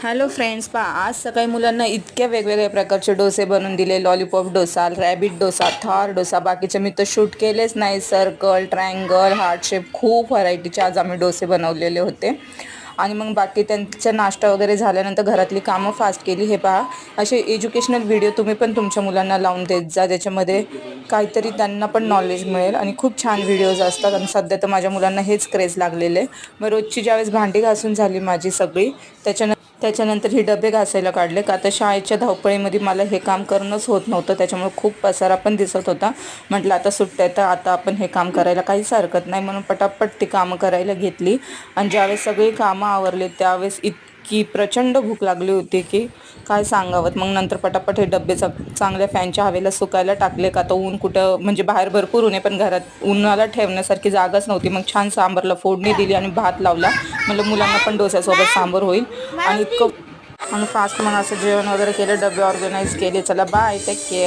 Hello friends, आज सकाळी मुलांना इतक्या वेगवेगळ्या प्रकारचे डोसे बनवून दिले. Lollipop dosa, rabbit dosa, Thar dosa. बाकीचे मी तर शूट केलेच नाही. सर्कल, ट्रायंगल, हार्ट शेप, खूप व्हरायटीचे आज आम्ही डोसे बनवलेले होते. आणि मग बाकी त्यांचा नाश्ता वगैरे झाल्यानंतर घरातली कामं फास्ट केली. हे पहा, असे एज्युकेशनल व्हिडिओ तुम्ही पण तुमच्या मुलांना लावून देत जा, त्याच्यामध्ये काहीतरी त्यांना पण नॉलेज मिळेल. आणि खूप छान व्हिडिओज असतात. आणि सध्या तर माझ्या मुलांना हेच क्रेज लागलेले. मग रोजची ज्यावेळेस भांडी घासून झाली माझी सगळी, त्याच्यानंतर ही डबे घासायला काढले. का तर शाळेच्या धावपळीमध्ये मला हे काम करणंच होत नव्हतं. त्याच्यामुळे खूप पसारा पण दिसत होता. म्हटलं आता सुट्ट्या तर आता आपण हे काम करायला काहीच हरकत नाही, म्हणून पटापट ती कामं करायला घेतली. आणि ज्यावेळेस सगळी कामं आवरले त्यावेळेस इतकी प्रचंड भूक लागली होती की काय सांगावं. मग नंतर पटापट हे डबे चांगल्या फॅनच्या हवेला सुकायला टाकले. का तर ऊन कुठं, म्हणजे बाहेर भरपूर ऊन आहे पण घरात उन्हाला ठेवण्यासारखी जागाच नव्हती. मग छान सांबारला फोडणी दिली आणि भात लावला. म्हणलं मुलांना पण डोस्यासोबत सांबार होईल. आणि इतकं फास्ट मग असं जेवण वगैरे केलं, डबे ऑर्गनाईज केले. चला बाय, टेक केअर.